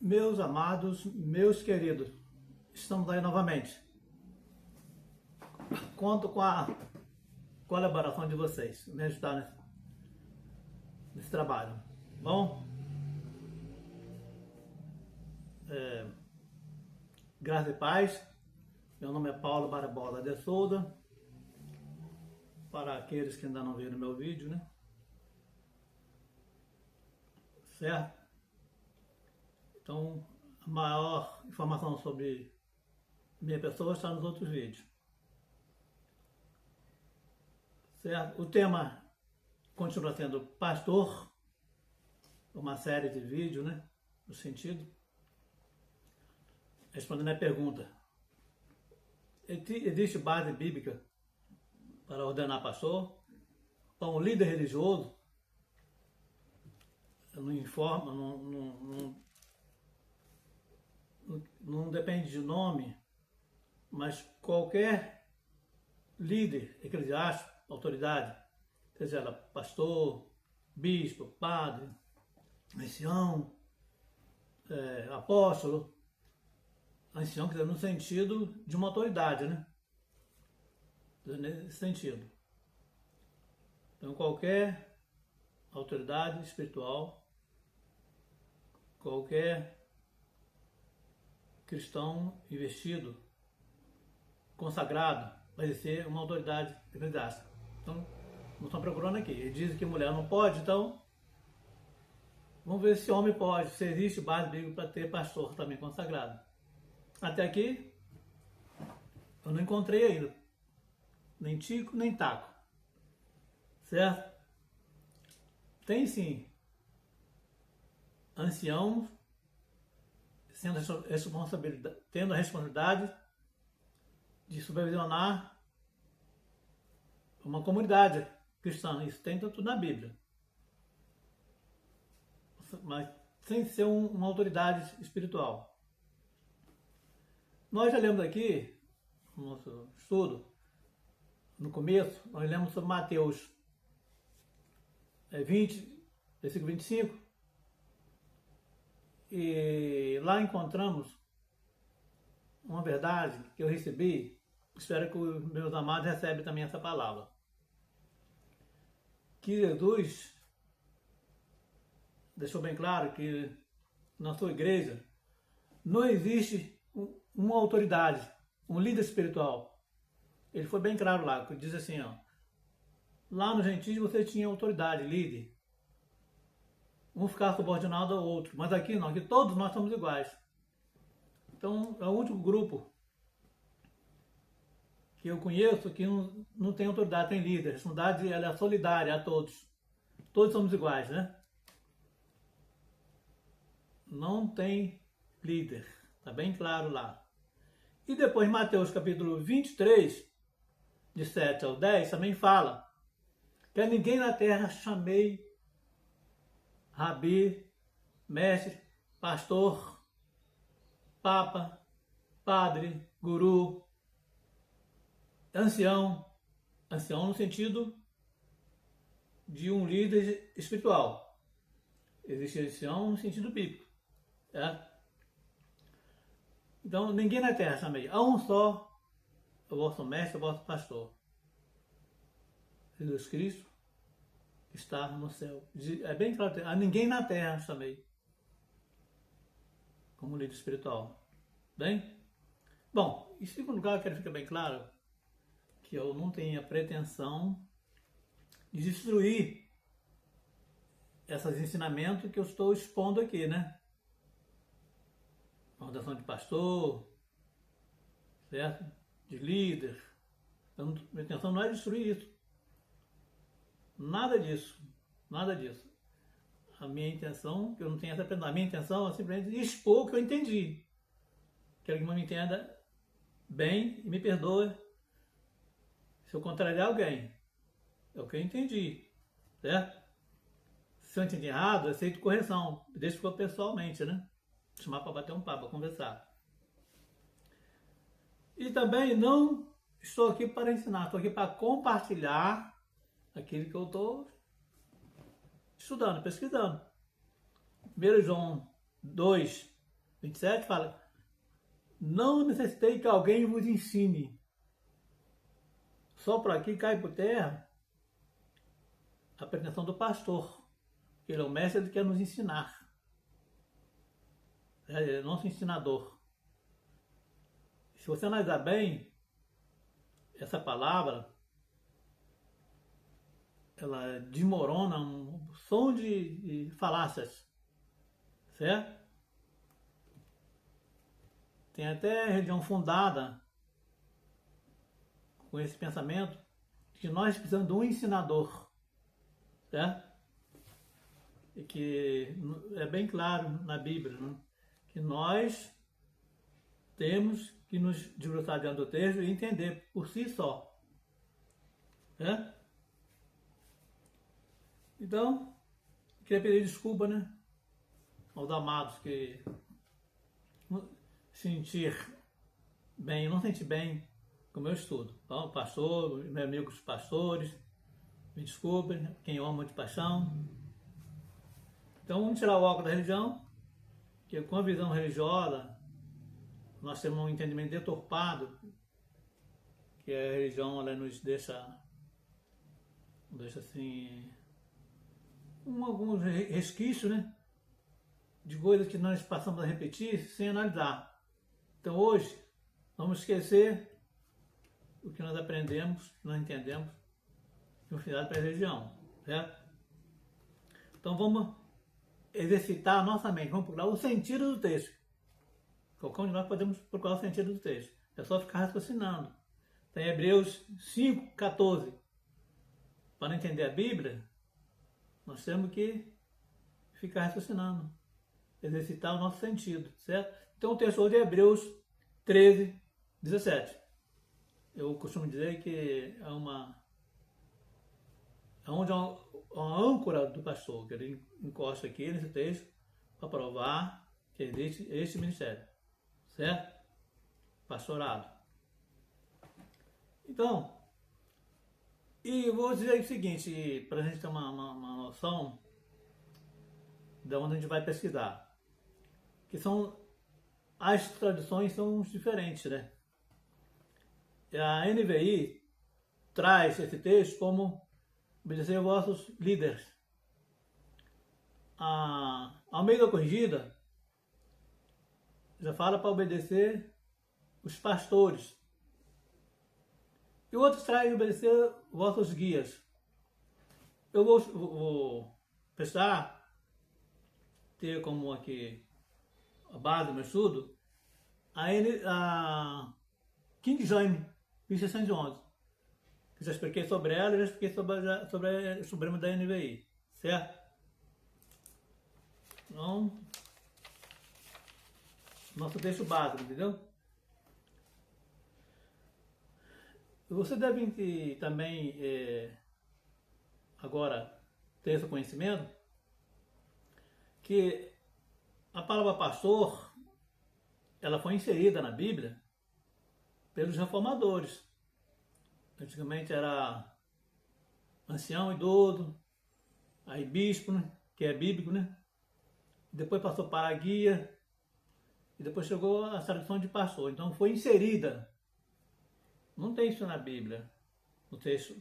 Meus amados, meus queridos, estamos aí novamente. Conto com a colaboração de vocês, me ajudar nesse trabalho. Bom, graça e paz. Meu nome é Paulo Barbosa de Souza. Para aqueles que ainda não viram meu vídeo, né? Certo? Então, a maior informação sobre minha pessoa está nos outros vídeos. Certo? O tema continua sendo pastor, uma série de vídeos, né? No sentido, respondendo a pergunta: existe base bíblica para ordenar pastor? Então, o líder religioso não informa, não depende de nome, mas qualquer líder eclesiástico, autoridade, seja ela pastor, bispo, padre, ancião, apóstolo, ancião, quer dizer, no sentido de uma autoridade, né? Nesse sentido. Então, qualquer autoridade espiritual, qualquer cristão investido, consagrado, vai ser uma autoridade eclesiástica. Então, não estão procurando aqui. Eles dizem que mulher não pode, então vamos ver se homem pode, se existe base bíblica para ter pastor também consagrado. Até aqui, eu não encontrei ainda, nem tico, nem taco. Certo? Tem sim anciãos tendo a responsabilidade de supervisionar uma comunidade cristã. Isso tem tudo na Bíblia. Mas sem ser uma autoridade espiritual. Nós já lemos aqui, no nosso estudo, no começo, nós lemos sobre Mateus 20, versículo 25, e lá encontramos uma verdade que eu recebi. Espero que os meus amados recebam também essa palavra. Que Jesus deixou bem claro que na sua igreja não existe uma autoridade, um líder espiritual. Ele foi bem claro lá, que diz assim, ó: lá no gentios você tinha autoridade, líder. Um ficar subordinado ao outro. Mas aqui não, aqui todos nós somos iguais. Então, é o único grupo que eu conheço que não tem autoridade, tem líder. A responsabilidade ela é solidária a todos. Todos somos iguais, né? Não tem líder. Está bem claro lá. E depois, Mateus capítulo 23, de 7 ao 10, também fala que a ninguém na terra chamei rabi, mestre, pastor, papa, padre, guru, ancião no sentido de um líder espiritual. Existe ancião no sentido bíblico, certo? Então, ninguém na terra chamei, a um só, o vosso mestre, o vosso pastor, Jesus Cristo, está no céu. É bem claro, a ninguém na terra chamei como líder espiritual. Bem? Bom, em segundo lugar, eu quero ficar bem claro que eu não tenho a pretensão de destruir esses ensinamentos que eu estou expondo aqui, né? A ordenação de pastor, certo? De líder. Então, minha intenção não é destruir isso. Nada disso, nada disso. A minha intenção, que eu não tenho essa pretensão, a minha intenção é simplesmente expor o que eu entendi. Quero que me entenda bem e me perdoe se eu contrariar alguém. É o que eu entendi, certo? Se eu entendi errado, eu aceito correção. Deixa eu pessoalmente, né? Chamar para bater um papo, para conversar. E também não estou aqui para ensinar, estou aqui para compartilhar aquilo que eu estou estudando, pesquisando. 1 João 2, 27 fala: não necessitei que alguém vos ensine. Só por aqui cai por terra a pretensão do pastor. Ele é o mestre, ele quer nos ensinar. Ele é nosso ensinador. Se você analisar bem essa palavra, ela desmorona um som de falácias, certo? Tem até religião fundada com esse pensamento de que nós precisamos de um ensinador, certo? E que é bem claro na Bíblia, né? Que nós temos que nos debruçar diante do texto e entender por si só, certo? Então, queria pedir desculpa, né, aos amados que não senti bem com o meu estudo. Então, pastor, meus amigos pastores, me desculpem, quem eu amo de paixão. Então, vamos tirar o óculos da religião, que com a visão religiosa, nós temos um entendimento deturpado, que a religião ela nos deixa assim, alguns resquícios, né, de coisas que nós passamos a repetir sem analisar. Então hoje, vamos esquecer o que nós aprendemos, que nós entendemos, no final para a religião, certo? Então vamos exercitar a nossa mente, vamos procurar o sentido do texto. Qualquer um de nós podemos procurar o sentido do texto. É só ficar raciocinando. Então, em Hebreus 5:14, para entender a Bíblia, nós temos que ficar raciocinando, exercitar o nosso sentido, certo? Então o texto hoje é Hebreus 13:17. Eu costumo dizer que é onde uma âncora do pastor, que ele encosta aqui nesse texto para provar que existe este ministério, certo? Pastorado. Então, e eu vou dizer o seguinte, para a gente ter uma noção de onde a gente vai pesquisar, que são as traduções são diferentes, né? A NVI traz esse texto como obedecer aos vossos líderes. A Almeida Corrigida já fala para obedecer os pastores. E outros traz obedecer vossos guias. Eu vou precisar ter como aqui a base do meu estudo a King James 1611. Que já expliquei sobre ela e já expliquei sobre o Supremo da NVI, certo? Então, nosso texto básico, entendeu? Você deve também agora ter esse conhecimento que a palavra pastor ela foi inserida na Bíblia pelos reformadores. Antigamente era ancião, idoso, aí bispo, né, que é bíblico, né? Depois passou para a guia e depois chegou a tradução de pastor. Então foi inserida. Não tem isso na Bíblia. No texto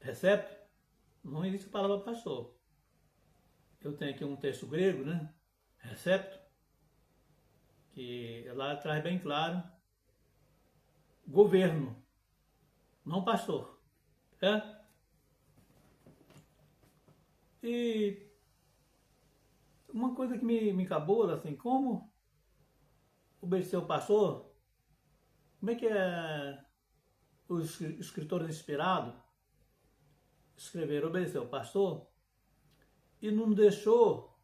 recepto, não existe a palavra pastor. Eu tenho aqui um texto grego, né? Recepto, que lá traz bem claro governo, não pastor. É? E uma coisa que me cabula, assim, como obedecer o pastor, como é que os escritores inspirados escreveram, obedecer o pastor e não deixou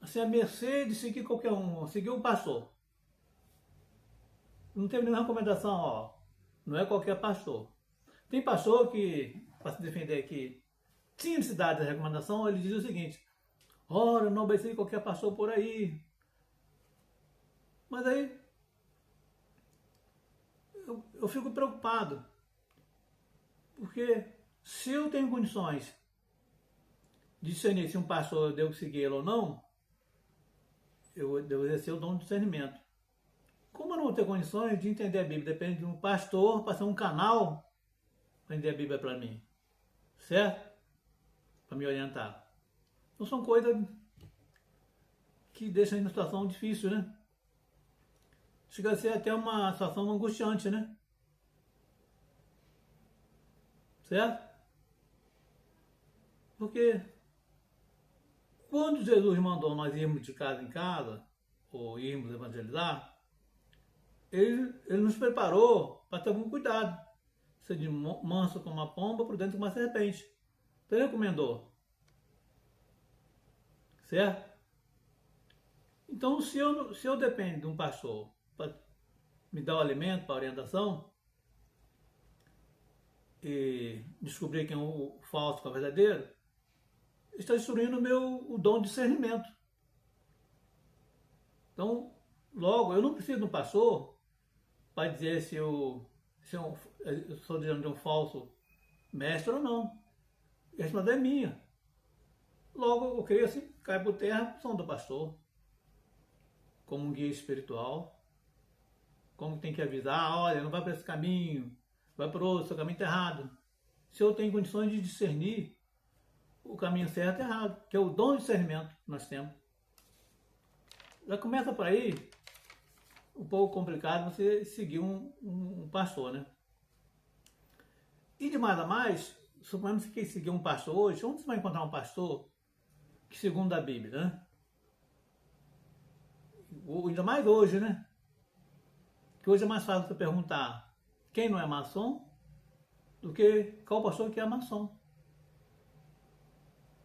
assim, a mercê de seguir qualquer um, seguir o pastor. Não teve nenhuma recomendação, ó, não é qualquer pastor. Tem pastor que, para se defender aqui, tinha necessidade da recomendação, ele diz o seguinte: ora, não obedeci qualquer pastor por aí. Mas aí eu fico preocupado, porque se eu tenho condições de discernir se um pastor eu devo segui-lo ou não, eu devo exercer o dom de discernimento. Como eu não vou ter condições de entender a Bíblia, depende de um pastor passar um canal para entender a Bíblia para mim, certo? Para me orientar. Então são coisas que deixam a gente numa situação difícil, né? Chega a ser até uma situação angustiante, né? Certo? Porque quando Jesus mandou nós irmos de casa em casa, ou irmos evangelizar, ele nos preparou para ter algum cuidado. Ser de manso como uma pomba, prudente como uma serpente. Então ele recomendou. Certo? Então, se eu dependo de um pastor para me dar o alimento, para a orientação, e descobrir quem é o falso, quem é o verdadeiro, está destruindo o dom de discernimento. Então, logo, eu não preciso de um pastor para dizer se eu sou diante de um falso mestre ou não. A responsabilidade é minha. Logo, eu creio assim, cai por terra a função do pastor, como um guia espiritual, como tem que avisar, olha, não vai para esse caminho, vai para o outro, seu caminho está errado. Se eu tenho condições de discernir o caminho certo e errado, que é o dom de discernimento que nós temos. Já começa por aí, um pouco complicado você seguir um pastor, né? E de mais a mais, suponhamos que quer seguir um pastor hoje, onde você vai encontrar um pastor que segundo a Bíblia, né? Ainda mais hoje, né? Que hoje é mais fácil você perguntar quem não é maçom do que qual pastor que é maçom.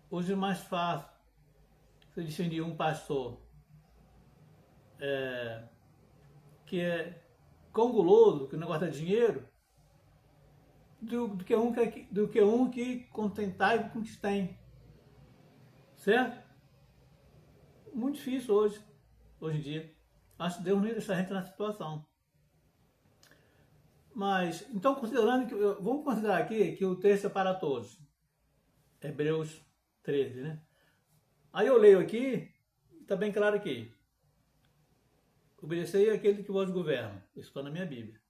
Hoje é mais fácil você distinguir um pastor que é conguloso, que não gosta de dinheiro, do que um que contentai com o que tem. Certo? Muito difícil hoje em dia. Acho que Deus não ia deixar a gente na situação. Mas, então, vamos considerar aqui que o texto é para todos. Hebreus 13, né? Aí eu leio aqui, está bem claro aqui. Obedecei àquele que vos governa. Isso está na minha Bíblia.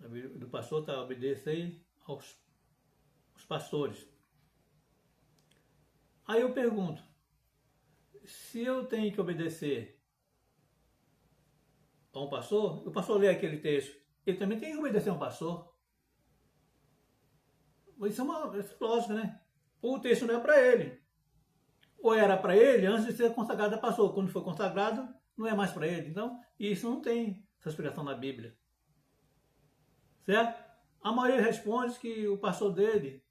A Bíblia do pastor está obedecei aos pastores. Aí eu pergunto, se eu tenho que obedecer a um pastor, o pastor lê aquele texto, ele também tem que obedecer a um pastor. Isso é lógico, né? Ou o texto não é para ele. Ou era para ele antes de ser consagrado a pastor. Quando foi consagrado, não é mais para ele. Então, isso não tem essa explicação na Bíblia. Certo? A maioria responde que o pastor dele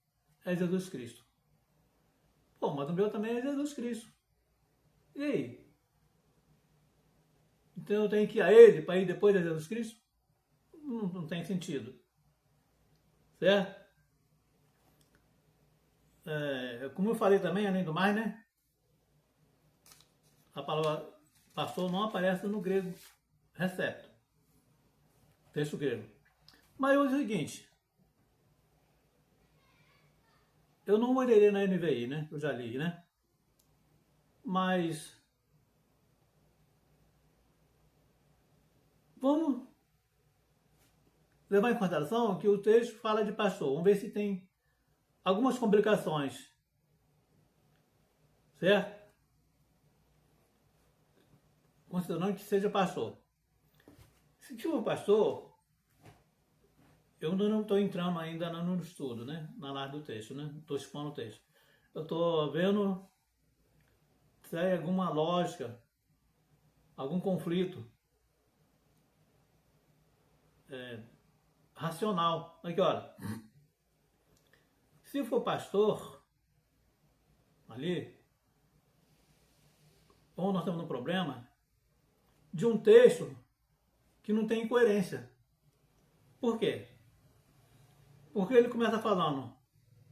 é Jesus Cristo. Pô, mas o meu também é Jesus Cristo. E aí? Então eu tenho que ir a ele para ir depois de Jesus Cristo? Não tem sentido. Certo? Como eu falei também, além do mais, né? A palavra pastor não aparece no grego recepto. Texto grego. Mas hoje é o seguinte. Eu não olhei na NVI, né? Eu já li, né? Mas vamos levar em consideração que o texto fala de pastor. Vamos ver se tem algumas complicações. Certo? Considerando que seja pastor. Se for pastor, eu não estou entrando ainda no estudo, né? Na análise do texto, né? Estou expondo o texto. Eu estou vendo se há alguma lógica, algum conflito racional. Aqui, olha. Se for pastor, ali, ou nós temos um problema de um texto que não tem incoerência. Por quê? Porque ele começa falando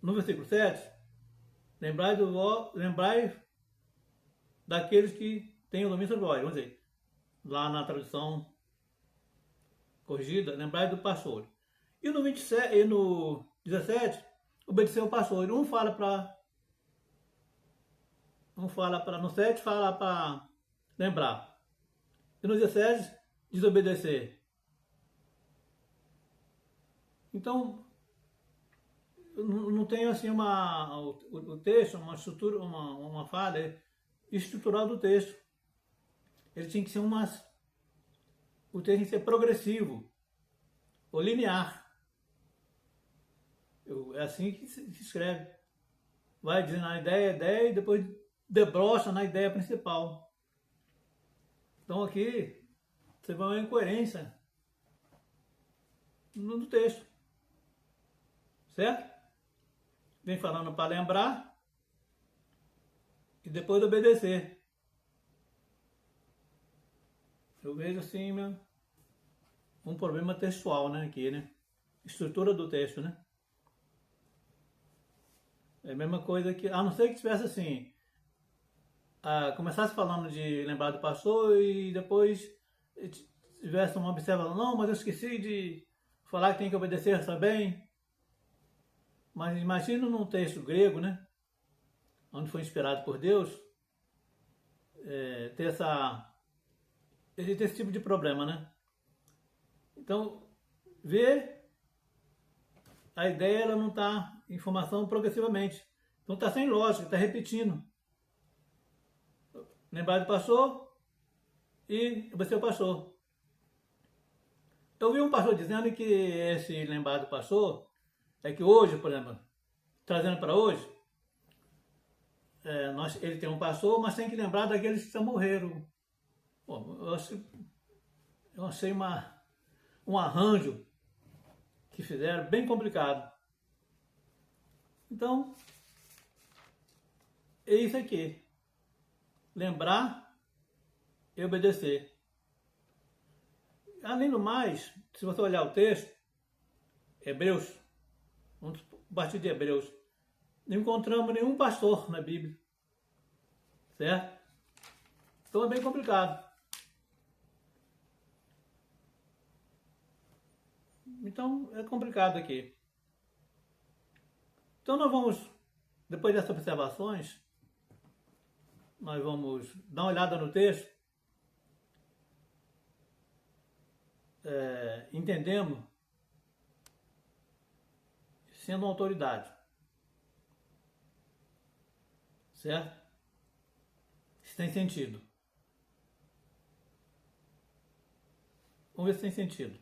no versículo 7, lembrai daqueles que têm o domínio sobre vós. Vamos dizer, lá na tradução corrigida, lembrai do pastor. E no 27 e no 17, obedecer o pastor. Um fala para no 7 fala para lembrar. E no 17, desobedecer. Então, não tem assim o texto, uma estrutura, uma falha estrutural do texto. Ele tinha que ser o texto tem que ser progressivo, ou linear. É assim que se escreve. Vai dizendo a ideia e depois debrocha na ideia principal. Então aqui você vai uma incoerência no texto. Certo? Vem falando para lembrar e depois obedecer. Eu vejo assim um problema textual, né, aqui, né? Estrutura do texto, né? É a mesma coisa que, a não ser que tivesse assim, começasse falando de lembrar do pastor e depois tivesse uma observação, não, mas eu esqueci de falar que tem que obedecer também. Mas imagina num texto grego, né? Onde foi inspirado por Deus, ter esse tipo de problema, né? Então, a ideia ela não está em formação progressivamente. Então está sem lógica, está repetindo. Lembrar do pastor e obedecer o pastor. Eu vi um pastor dizendo que esse lembrar do pastor é que hoje, por exemplo, trazendo para hoje, ele tem um pastor, mas tem que lembrar daqueles que já morreram. Bom, eu achei um arranjo que fizeram bem complicado. Então, é isso aqui. Lembrar e obedecer. Além do mais, se você olhar o texto, Hebreus, vamos partir de Hebreus, não encontramos nenhum pastor na Bíblia. Certo? Então é bem complicado. Então é complicado aqui. Então nós vamos, depois dessas observações, nós vamos dar uma olhada no texto. Entendemos sendo uma autoridade. Certo? Se tem sentido. Vamos ver se tem sentido.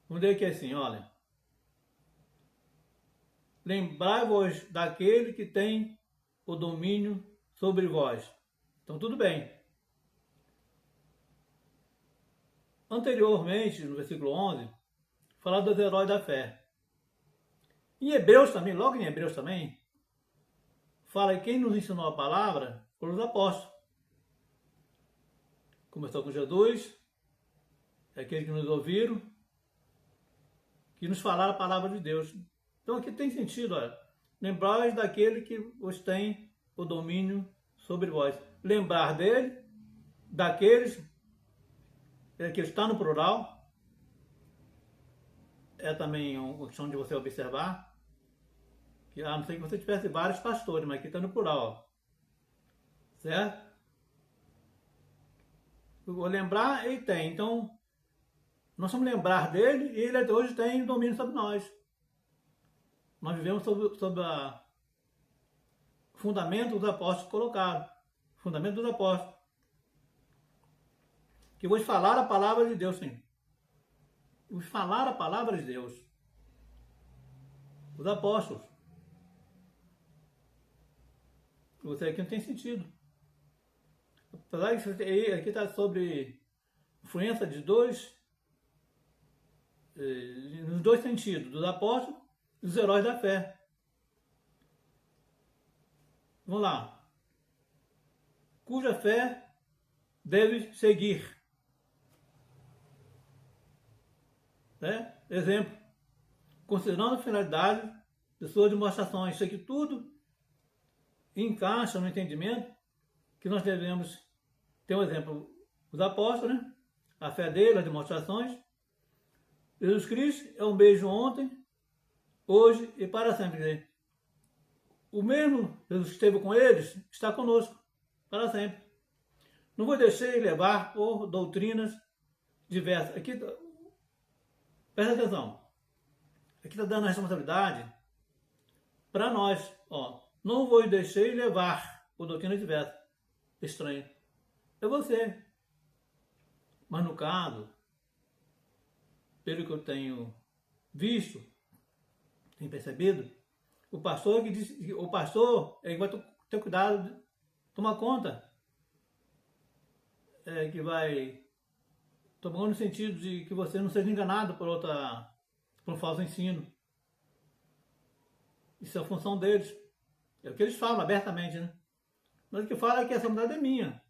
Vamos ler aqui assim, olha. Lembrai-vos daquele que tem o domínio sobre vós. Então tudo bem. Anteriormente, no versículo 11, fala dos heróis da fé. Em Hebreus também, logo em Hebreus também, fala que quem nos ensinou a palavra foram os apóstolos. Começou com Jesus, aqueles que nos ouviram, que nos falaram a palavra de Deus. Então aqui tem sentido, olha. Lembrai daquele que os tem o domínio sobre vós. Lembrar dele, daqueles, que está no plural, é também uma questão de você observar, que a não ser que você tivesse vários pastores, mas aqui está no plural, ó. Certo? Eu vou lembrar, ele tem. Então, nós vamos lembrar dele e ele hoje tem domínio sobre nós. Nós vivemos sob o fundamento dos apóstolos colocaram. Fundamento dos apóstolos. Que vos falar a palavra de Deus, sim. Vos falar a palavra de Deus. Os apóstolos. Você aqui não tem sentido. Apesar que aqui está sobre influência de nos dois sentidos, dos apóstolos e dos heróis da fé. Vamos lá. Cuja fé deve seguir. Né? Exemplo. Considerando a finalidade de suas demonstrações. Isso aqui tudo encaixa no entendimento que nós devemos ter um exemplo. Os apóstolos, né? A fé dele, as demonstrações. Jesus Cristo é o mesmo ontem, hoje e para sempre. Quer dizer, o mesmo Jesus que esteve com eles está conosco para sempre. Não vou deixar levar por doutrinas diversas. Aqui, presta atenção. Aqui está dando a responsabilidade para nós. Ó, não vou deixar levar por doutrinas diversas. Estranho. É você. Mas no caso, pelo que eu tenho visto, tenho percebido, o pastor que diz, o pastor ele vai ter cuidado de tomar conta, que vai tomando no sentido de que você não seja enganado por um falso ensino. Isso é a função deles. É o que eles falam abertamente, né? Mas o que fala é que essa vontade é minha.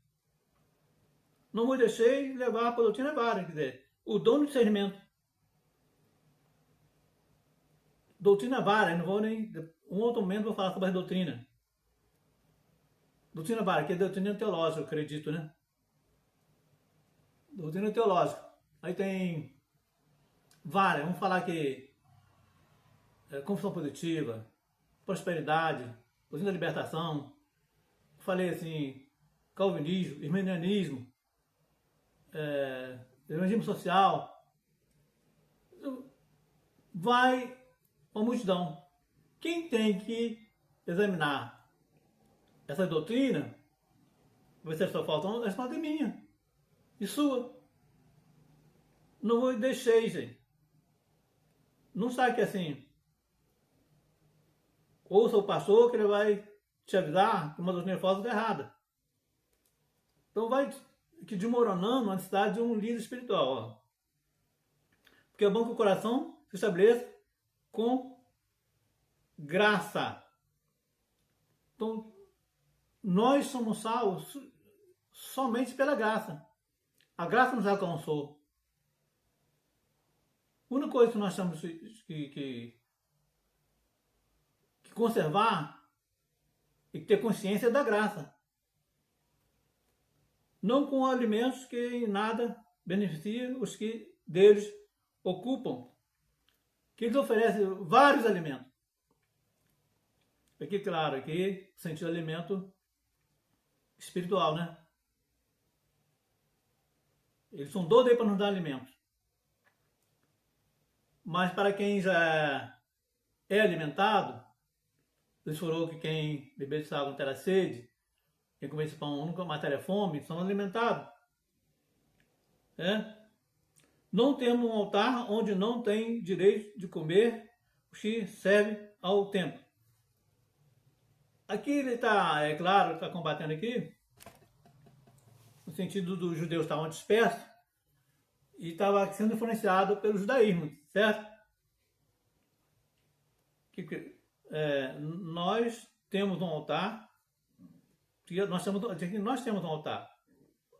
Não vou deixar levar por doutrina vária, quer dizer, o dom do discernimento. Doutrina vária, não vou nem. Um outro momento vou falar sobre a doutrina. Doutrina vária, que é doutrina teológica, eu acredito, né? Doutrina teológica. Aí tem várias, vamos falar que confissão positiva, prosperidade, doutrina da libertação. Falei assim, calvinismo, irminianismo, evangelismo social. Vai uma multidão. Quem tem que examinar essa doutrina, vai ser só falta, essa falta é minha e sua. Não vou deixar, gente. Não sabe que assim, ouça o pastor que ele vai te avisar que uma doutrina falsa está errada. Então vai que desmoronando a necessidade de um líder espiritual. Ó. Porque é bom que o coração se estabeleça com graça. Então, nós somos salvos somente pela graça. A graça nos alcançou. A única coisa que nós temos que conservar e ter consciência é da graça. Não com alimentos que em nada beneficiam os que deles ocupam. Que eles oferecem vários alimentos. Aqui, claro, aqui sentido alimento espiritual, né? Eles são doidos aí para nos dar alimentos. Mas para quem já é alimentado, eles falou que quem beber essa água não terá sede, quem comer esse pão nunca mais terá fome, são alimentados. Não temos um altar onde não tem direito de comer o que serve ao templo. Aqui ele está, é claro, está combatendo aqui, no sentido dos judeus estavam dispersos e estava sendo influenciado pelo judaísmo, certo? Nós temos um altar, nós temos um altar,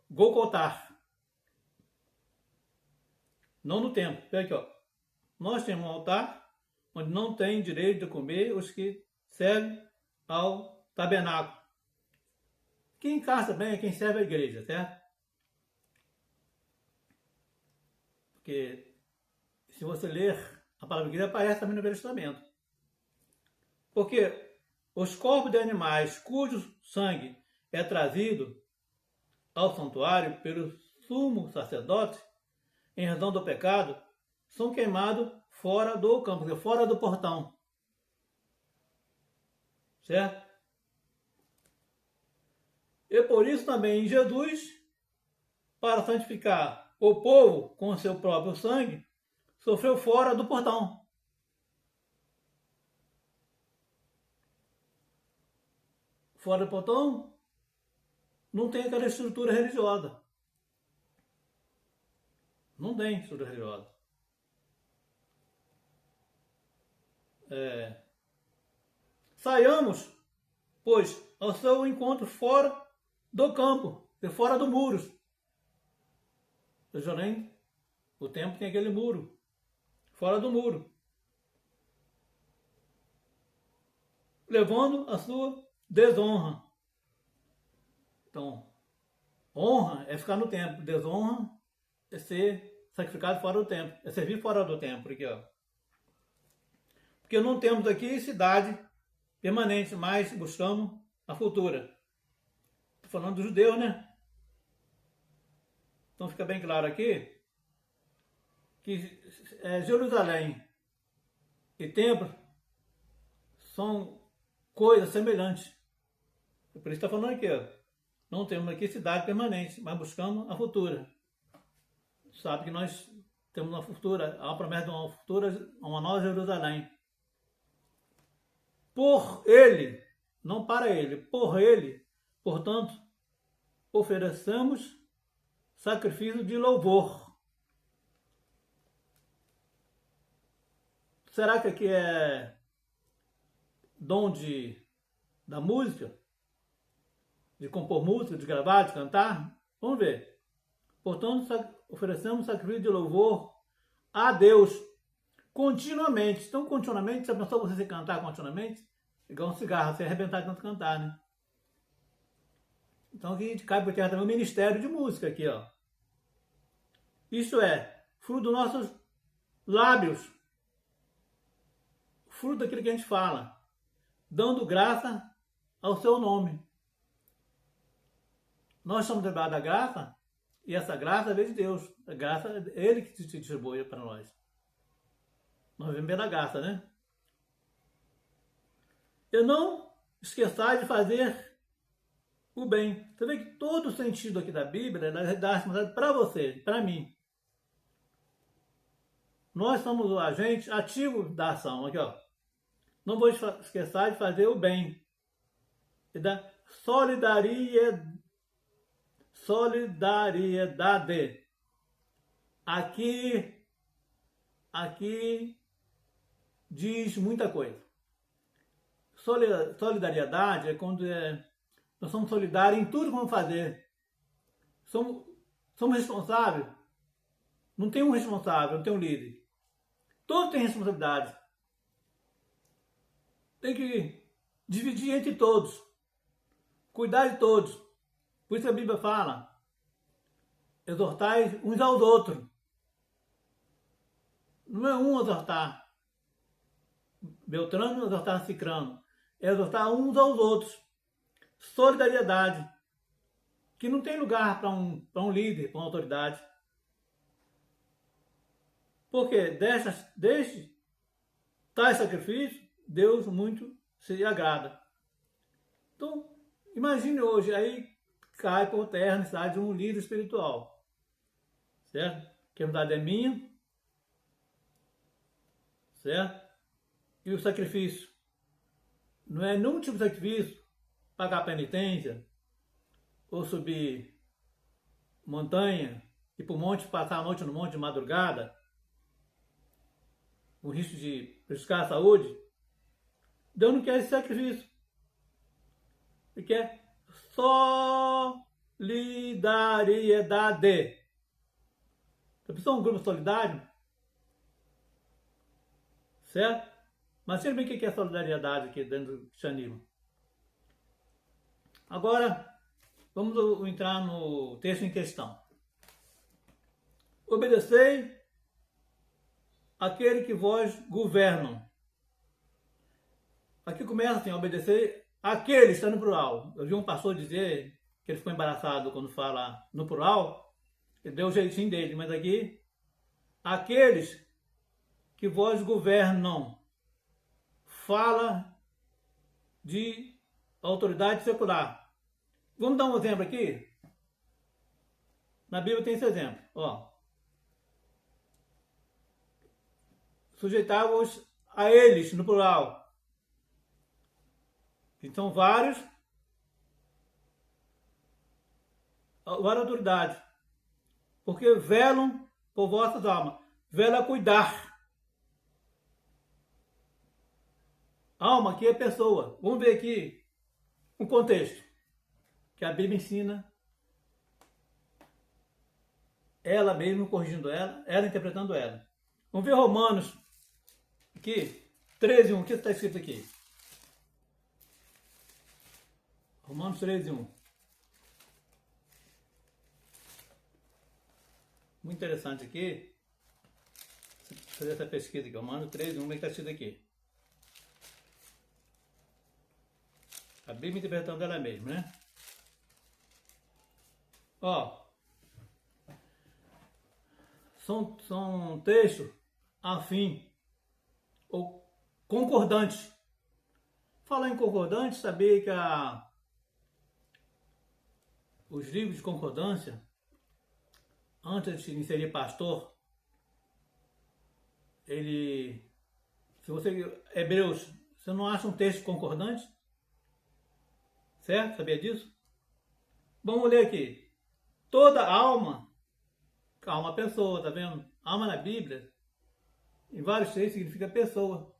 Golgotar, não no templo. Pega aqui, ó. Nós temos um altar onde não tem direito de comer os que servem ao tabernáculo. Quem caça bem é quem serve a igreja, certo? Porque se você ler a palavra igreja, aparece também no Velho Testamento. Porque os corpos de animais cujo sangue é trazido ao santuário pelo sumo sacerdote, em razão do pecado, são queimados fora do campo, fora do portão. Certo? E por isso também Jesus, para santificar o povo com seu próprio sangue, sofreu fora do portão. Fora do portão não tem aquela estrutura religiosa. Não tem estrutura religiosa. Saiamos, pois, ao seu encontro fora do campo, e fora do muro. Jerusalém, o templo tem aquele muro, fora do muro. Levando a sua desonra. Então, honra é ficar no templo, desonra é ser sacrificado fora do templo, é servir fora do templo. Aqui, ó. Porque não temos aqui cidade permanente, mas buscamos a futura. Estou falando dos judeus, né? Então fica bem claro aqui que Jerusalém e templo são coisas semelhantes. Por isso está falando aqui, ó. Não temos aqui cidade permanente, mas buscamos a futura. Sabe que nós temos uma futura, há uma promessa de uma futura, uma nova Jerusalém. Por ele, não para ele, por ele, portanto, ofereçamos sacrifício de louvor. Será que aqui é dom da música? De compor música, de gravar, de cantar? Vamos ver. Portanto, oferecemos sacrifício de louvor a Deus continuamente. Então, continuamente, já pensou você se cantar continuamente? Igual um cigarro, você arrebentar de tanto cantar, né? Então, aqui cabe por terra também o ministério de música aqui, ó. Isto é, fruto dos nossos lábios, fruto daquilo que a gente fala, dando graça ao seu nome. Nós somos debaixo da graça, e essa graça veio de Deus. A graça é Ele que se distribui para nós. Nós vivemos pela graça, né? E não esqueçais de fazer o bem. Você vê que todo o sentido aqui da Bíblia é dar responsabilidade para você, para mim. Nós somos o agente ativo da ação. Aqui, ó. Não vou esquecer de fazer o bem. E da solidariedade. Aqui diz muita coisa. Solidariedade é quando nós somos solidários em tudo que vamos fazer. Somos responsáveis. Não tem um responsável, não tem um líder. Todos têm responsabilidade. Tem que dividir entre todos. Cuidar de todos. Por isso a Bíblia fala: exortai uns aos outros. Não é um exortar Beltrano, exortar Cicrano. É exortar uns aos outros. Solidariedade. Que não tem lugar para um líder, para uma autoridade. Porque deste tais sacrifício, Deus muito se agrada. Então, imagine hoje, aí cai por terra a necessidade de um líder espiritual. Certo? Que a verdade é minha. Certo? E o sacrifício não é nenhum tipo de sacrifício, pagar penitência, ou subir montanha, ir para o monte, passar a noite no monte de madrugada, com risco de prejudicar a saúde. Deus não quer esse sacrifício. Ele quer solidariedade. Você precisa de um grupo solidário? Certo? Mas sempre bem o que é solidariedade aqui dentro do cristianismo. Agora, vamos entrar no texto em questão. Obedecei aquele que vós governam. Aqui começa assim, obedecer aquele, está no plural. Eu vi um pastor dizer que ele ficou embaraçado quando fala no plural, ele deu o jeitinho dele, mas aqui, aqueles que vós governam, fala de autoridade secular. Vamos dar um exemplo aqui? Na Bíblia tem esse exemplo. Ó. Sujeitávamos a eles, no plural. Então, várias autoridades. Porque velam por vossas almas. Vela a cuidar. Alma aqui é pessoa. Vamos ver aqui um contexto que a Bíblia ensina, ela mesma corrigindo ela interpretando ela. Vamos ver Romanos aqui, 13:1. O que está escrito aqui? Romanos 13:1. Muito interessante aqui. Fazer essa pesquisa aqui. Romanos 13:1. Como é que está escrito aqui? A Bíblia interpretando ela mesma, né? Ó, são textos afim ou concordantes. Falar em concordante, saber que os livros de concordância, antes de inserir pastor, se você, Hebreus, você não acha um texto concordante? Certo? Sabia disso? Vamos ler aqui. Toda alma pessoa, tá vendo? Alma na Bíblia, em vários textos, significa pessoa.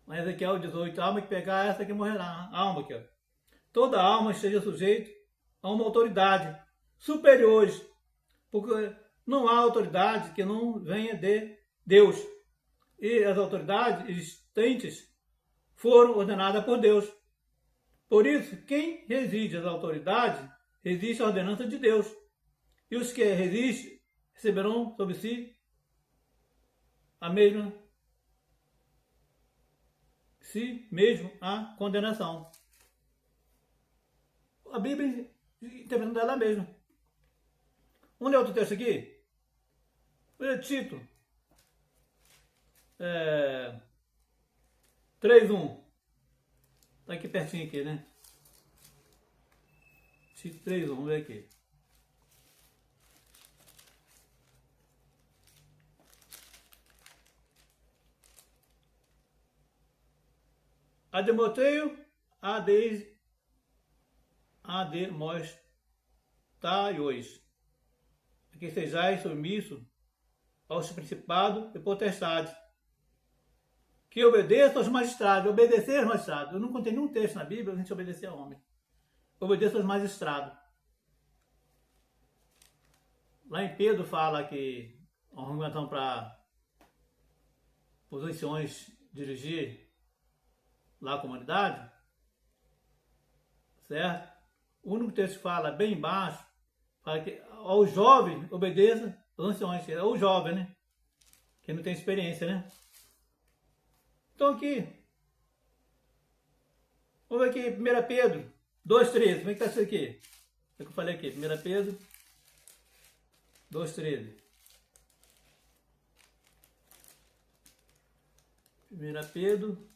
Mas Ezequiel 18, alma que pegar, essa que morrerá. Alma aqui, ó. Toda alma esteja sujeita a uma autoridade superiores, porque não há autoridade que não venha de Deus. E as autoridades existentes foram ordenadas por Deus. Por isso, quem reside às autoridades, resiste à ordenança de Deus. E os que resistem receberão sobre si a mesma a condenação. A Bíblia interpretando ela mesma. Vamos ler outro texto aqui? Tito 3:1. Está aqui pertinho aqui, né? Tito 3:1, vamos ver aqui. A Timóteo, a demonstrai-os, que sejais submisso aos principados e potestades, que obedeçam aos magistrados. Obedecer aos magistrados. Eu não contei nenhum texto na Bíblia a gente obedecer a homem. Obedeça aos magistrados. Lá em Pedro fala que a argumentação para os anciões dirigir lá a comunidade, certo? O único texto que fala bem embaixo, fala que aos jovens obedeça aos anciões, é o jovem, né? Que não tem experiência, né? Então aqui, vamos ver aqui, 1 Pedro 2:13, como é que está isso aqui? O que eu falei aqui, 1 Pedro 2:13. 1 Pedro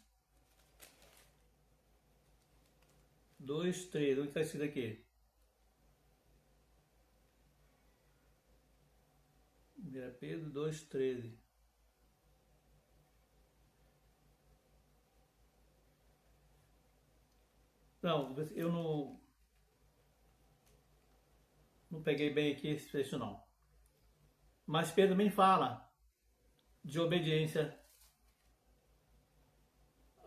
2:13, o que está escrito aqui? 1 Pedro 2:13. Não, eu não peguei bem aqui esse texto não. Mas Pedro também fala de obediência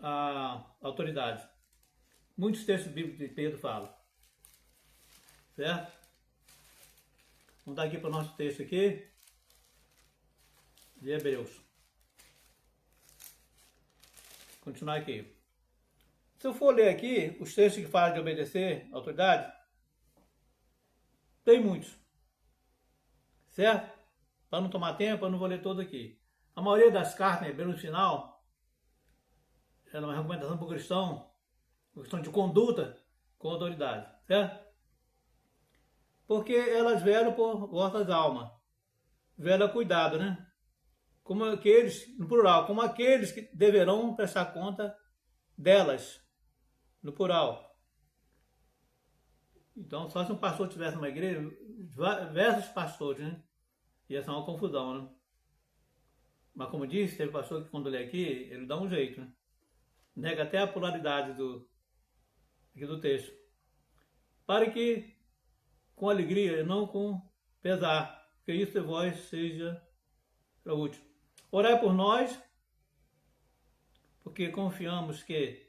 à autoridade. Muitos textos bíblicos de Pedro falam. Certo? Vamos dar aqui para o nosso texto aqui. De Hebreus. Continuar aqui. Se eu for ler aqui, os textos que falam de obedecer à autoridade, tem muitos. Certo? Para não tomar tempo, eu não vou ler todo aqui. A maioria das cartas, no final, é uma recomendação para o cristão, uma questão de conduta com a autoridade. Certo? Porque elas velam por vossas almas. Vela cuidado, né? Como aqueles, no plural, como aqueles que deverão prestar conta delas, no plural. Então, só se um pastor tivesse uma igreja, diversos pastores, né? Ia ser uma confusão, né? Mas como disse, teve pastor que quando lê aqui, ele dá um jeito, né? Nega até a pluralidade aqui do texto. Para que, com alegria, não com pesar, que isso em vós seja útil. Orai por nós, porque confiamos que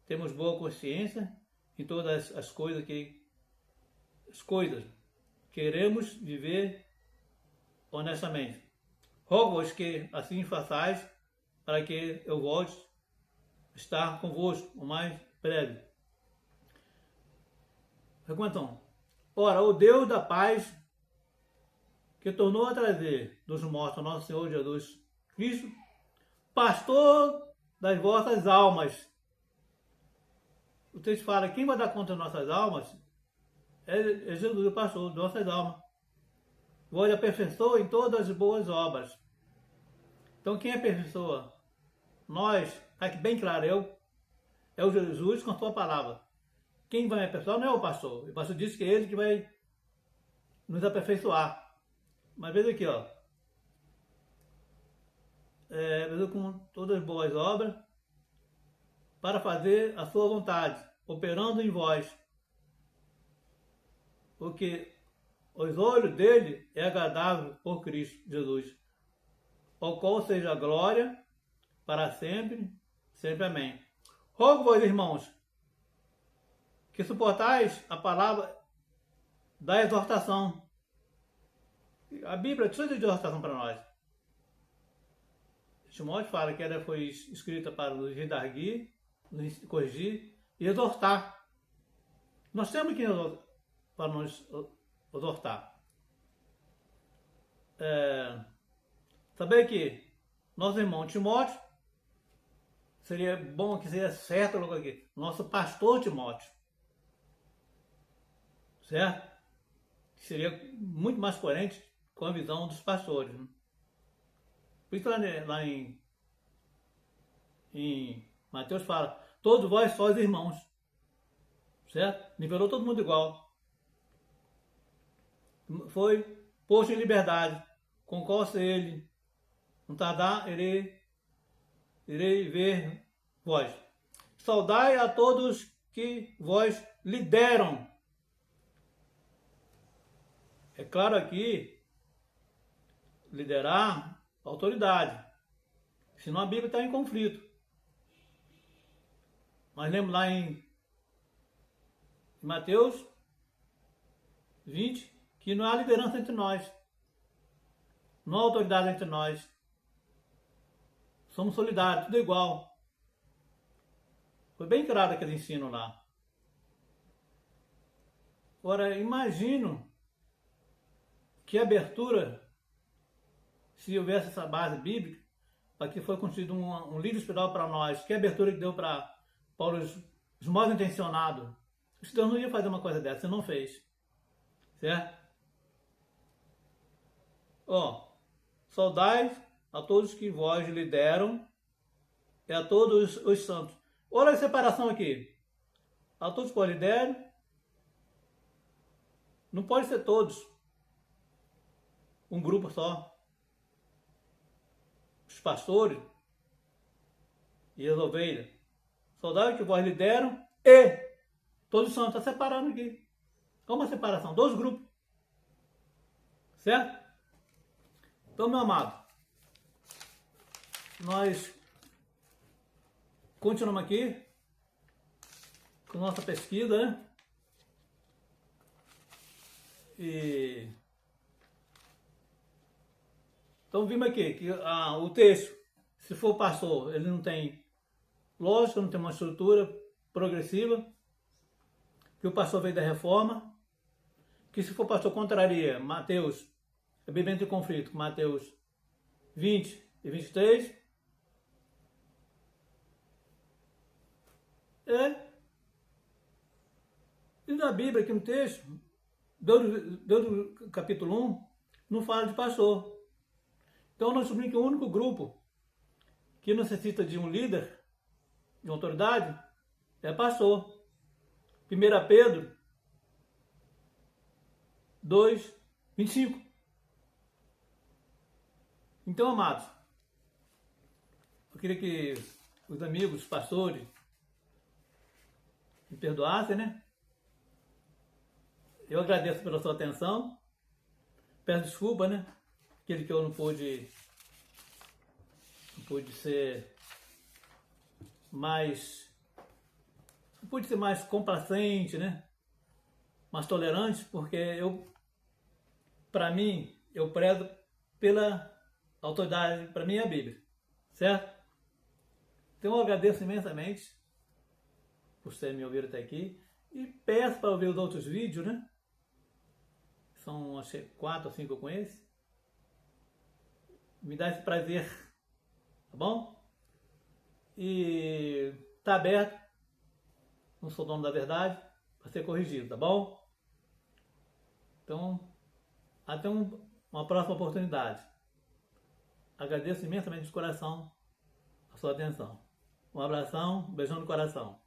temos boa consciência em todas as coisas queremos viver honestamente. Rogo-vos que assim façais, para que eu volte estar convosco o mais breve. Então, ora, o Deus da paz, que tornou a trazer dos mortos nosso Senhor Jesus Cristo, pastor das vossas almas, o texto fala, quem vai dar conta das nossas almas é Jesus, o pastor de nossas almas. Vós aperfeiçoa em todas as boas obras. Então quem aperfeiçoa? Nós, está aqui bem claro, é o Jesus com a sua palavra. Quem vai me aperfeiçoar não é o pastor. O pastor disse que é ele que vai nos aperfeiçoar. Mas veja aqui, ó. Com todas as boas obras, para fazer a sua vontade, operando em vós. Porque os olhos dele é agradável por Cristo Jesus, ao qual seja a glória para sempre, sempre amém. Rogo-vos, irmãos, que suportais a palavra da exortação. A Bíblia precisa de exortação para nós. Timóteo fala que ela foi escrita para nos redarguir, nos corrigir e exortar. Nós temos que para nos exortar. Saber que nosso irmão Timóteo, seria bom que seria certo logo aqui, nosso pastor Timóteo, certo? Seria muito mais coerente com a visão dos pastores. Né? Por isso lá em Mateus fala, todos vós sois irmãos, certo? Nivelou todo mundo igual. Foi posto em liberdade, com qual se ele não tardar, irei ver vós. Saudai a todos que vós lideram. É claro aqui, liderar autoridade. Senão a Bíblia está em conflito. Mas lembro lá em Mateus 20 que não há liderança entre nós. Não há autoridade entre nós. Somos solidários, tudo igual. Foi bem claro aquele ensino lá. Ora, imagino que abertura, se houvesse essa base bíblica, para que foi construído um livro espiritual para nós, que abertura que deu para os mal intencionados. O cidadão não ia fazer uma coisa dessa, você não fez. Certo? Saudai a todos que vós lideram e a todos os santos. Olha a separação aqui. A todos que vós lideram, não pode ser todos. Um grupo só. Os pastores e as ovelhas. Saudai que vós lideram e todos os santos. Está separando aqui. É uma separação. 2 grupos. Certo? Então, meu amado, nós continuamos aqui com nossa pesquisa, né? Então vimos aqui que o texto, se for pastor, ele não tem lógica, não tem uma estrutura progressiva, que o pastor veio da reforma, que se for pastor contraria Mateus, a Bíblia entra em conflito com Mateus 20 e 23. E na Bíblia, aqui no texto, Deus capítulo 1, não fala de pastor. Então nós descobrimos que o único grupo que necessita de um líder, de uma autoridade, é pastor. 1 Pedro 2, 25. Então, amados, eu queria que os amigos, os pastores, me perdoassem, né? Eu agradeço pela sua atenção. Peço desculpa, né? Aquele que eu não pude ser mais... Não pude ser mais complacente, né? Mais tolerante, porque para mim, eu prezo pela autoridade, para mim é a Bíblia, certo? Então eu agradeço imensamente por você me ouvir até aqui e peço para ouvir os outros vídeos, né? São, acho que 4 ou 5 com esse. Me dá esse prazer, tá bom? E tá aberto não sou dono da verdade, para ser corrigido, tá bom? Então, até uma próxima oportunidade. Agradeço imensamente de coração a sua atenção. Um abração, um beijão no coração.